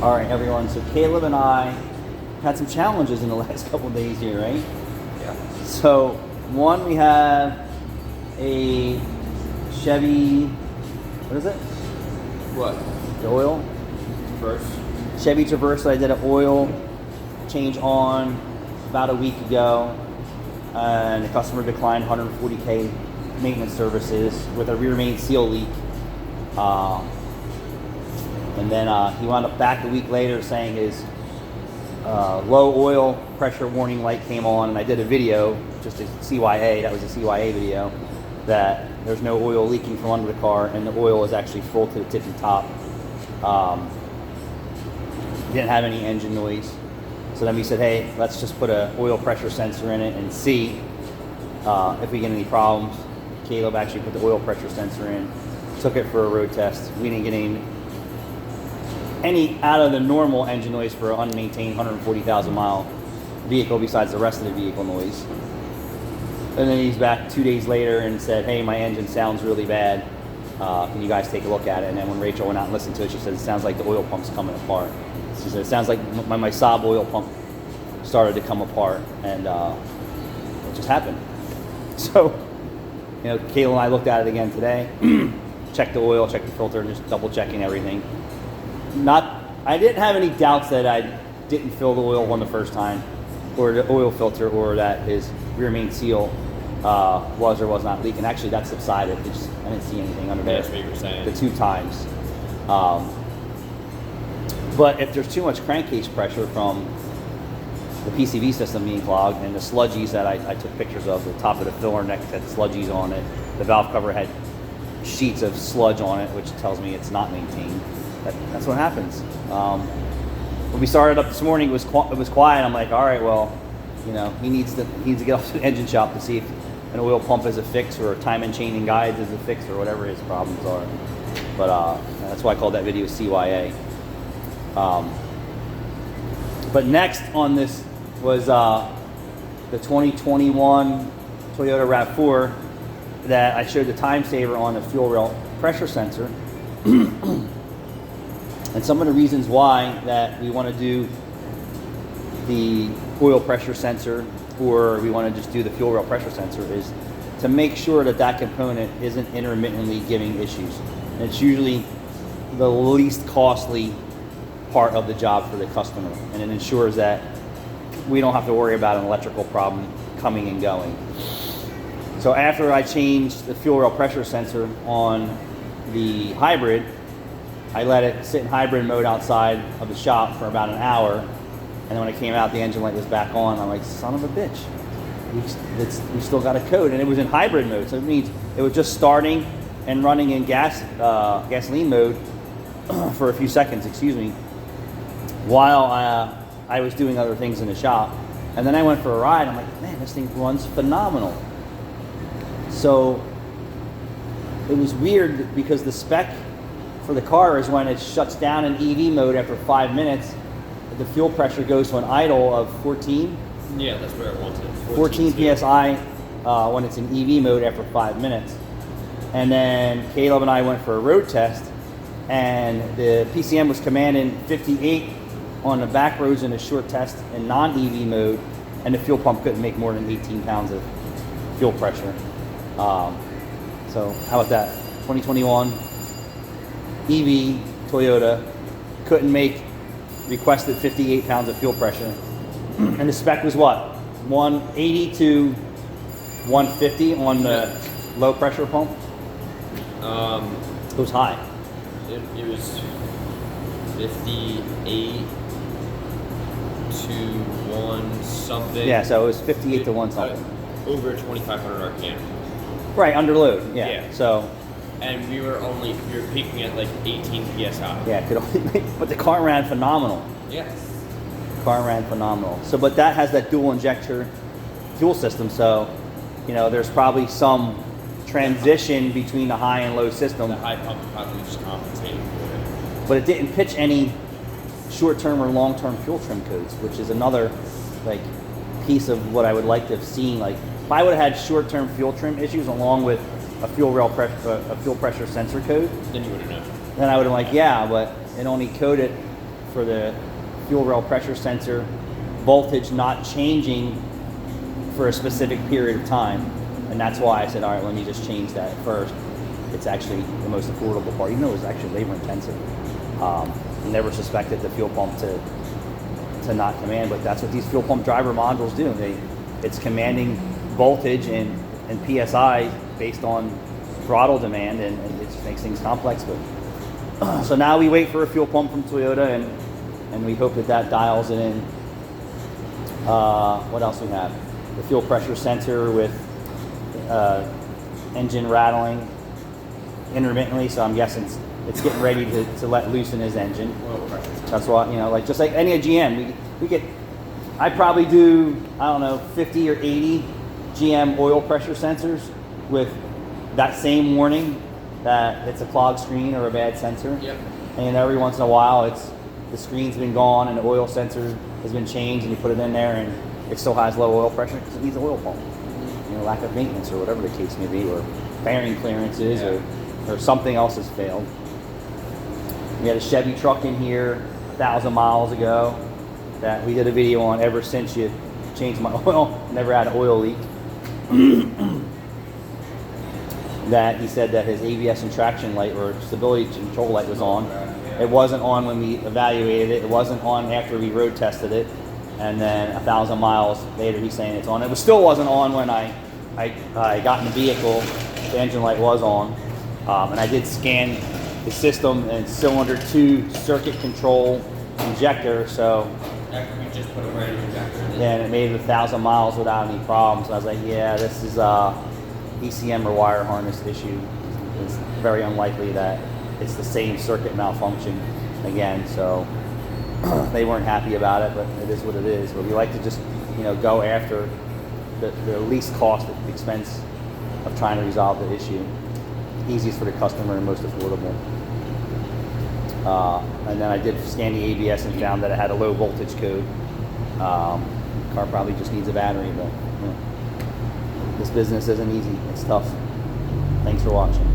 All right, everyone. So Caleb and I had some challenges in the last couple of days here, right? Yeah. So one, we have a Chevy. What is it? What? The oil. First? Chevy Traverse. I did an oil change on about a week ago, and the customer declined 140K maintenance services with a rear main seal leak. And then he wound up back a week later saying his low oil pressure warning light came on, and I did a video, just a CYA, that was a CYA video, that there's no oil leaking from under the car, and the oil is actually full to the tippy top. Didn't have any engine noise. So then we said, hey, let's just put an oil pressure sensor in it and see if we get any problems. Caleb actually put the oil pressure sensor in, took it for a road test. We didn't get any out of the normal engine noise for an unmaintained 140,000 mile vehicle besides the rest of the vehicle noise. And then he's back 2 days later and said, hey, my engine sounds really bad. Can you guys take a look at it? And then when Rachel went out and listened to it, she said, it sounds like the oil pump's coming apart. She said, it sounds like my Saab oil pump started to come apart, and it just happened. So, you know, Kayla and I looked at it again today, checked the oil, checked the filter, just double checking everything. I didn't have any doubts that I didn't fill the oil on the first time, or the oil filter, or that his rear main seal was or was not leaking. Actually, that subsided. I didn't see anything under there. That's what you were saying. The 2 times. But if there's too much crankcase pressure from the PCV system being clogged, and the sludgies that I took pictures of, the top of the filler neck had sludgies on it, the valve cover had sheets of sludge on it, which tells me it's not maintained. That's what happens. When we started up this morning, it was quiet. I'm like, all right, well, you know, he needs to get off to the engine shop to see if an oil pump is a fix, or a time and chain and guides is a fix, or whatever his problems are. But that's why I called that video CYA. But next on this was the 2021 Toyota RAV4 that I showed the time saver on the fuel rail pressure sensor. And some of the reasons why that we want to do the oil pressure sensor, or we want to just do the fuel rail pressure sensor, is to make sure that that component isn't intermittently giving issues. And it's usually the least costly part of the job for the customer, and it ensures that we don't have to worry about an electrical problem coming and going. So after I changed the fuel rail pressure sensor on the hybrid, I let it sit in hybrid mode outside of the shop for about an hour, and then when I came out, the engine light was back on. I'm like, son of a bitch, we still got a code, and it was in hybrid mode, so it means it was just starting and running in gasoline mode for a few seconds, while I was doing other things in the shop. And then I went for a ride. I'm like, man, this thing runs phenomenal. So it was weird because the spec for the car is when it shuts down in EV mode after 5 minutes, the fuel pressure goes to an idle of 14. Yeah, that's where I wanted. 14 PSI when it's in EV mode after 5 minutes. And then Caleb and I went for a road test, and the PCM was commanding 58 on the back roads in a short test in non-EV mode, and the fuel pump couldn't make more than 18 pounds of fuel pressure. So how about that? 2021 EV Toyota couldn't make requested 58 pounds of fuel pressure. And the spec was what? 180 to 150 on the low pressure pump? It was high. It was 58 to 1 something. Yeah, so it was 58 to 1 something. Over 2,500 RPM. Right, under load. Yeah. So. And we were peaking at like 18 PSI. Yeah, could only make, but the car ran phenomenal. Yes. Car ran phenomenal. So, but that has that dual injector fuel system. So, you know, there's probably some transition between the high and low system. The high pump probably just compensating for it. But it didn't pitch any short-term or long-term fuel trim codes, which is another like piece of what I would like to have seen. Like, if I would have had short-term fuel trim issues along with a fuel pressure sensor code, then you would have known. Then I would have been like, yeah, but it only coded for the fuel rail pressure sensor voltage not changing for a specific period of time. And that's why I said, all right, let me just change that first. It's actually the most affordable part, even though it was actually labor intensive. Never suspected the fuel pump to not command, but that's what these fuel pump driver modules do. It's commanding voltage and PSI based on throttle demand, and it just makes things complex. But so now we wait for a fuel pump from Toyota, and we hope that dials it in. What else we have? The fuel pressure sensor with engine rattling intermittently, so I'm guessing it's getting ready to let loose in his engine. That's what, like just like any GM, we get, I probably do, I don't know, 50 or 80 GM oil pressure sensors with that same warning that it's a clogged screen or a bad sensor. Yep. And every once in a while, the screen's been gone and the oil sensor has been changed, and you put it in there and it still has low oil pressure because it needs an oil pump. Lack of maintenance or whatever the case may be, or bearing clearances, or something else has failed. We had a Chevy truck in here 1,000 miles ago that we did a video on. Ever since you changed my oil, never had an oil leak. That he said that his ABS and traction light or stability control light was on. It wasn't on when we evaluated it. It wasn't on after we road tested it. And then 1,000 miles later, he's saying it's on. It still wasn't on when I got in the vehicle. The engine light was on. And I did scan the system and cylinder 2 circuit control injector. So After we just put a brand new injector in. and it made it 1,000 miles without any problems. So I was like, yeah, this is ECM or wire harness issue. It's very unlikely that it's the same circuit malfunction again. So they weren't happy about it, but it is what it is. But we like to just, go after the least cost expense of trying to resolve the issue. Easiest for the customer and most affordable. And then I did scan the ABS and found that it had a low voltage code. Car probably just needs a battery, but this business isn't easy. It's tough. Thanks for watching.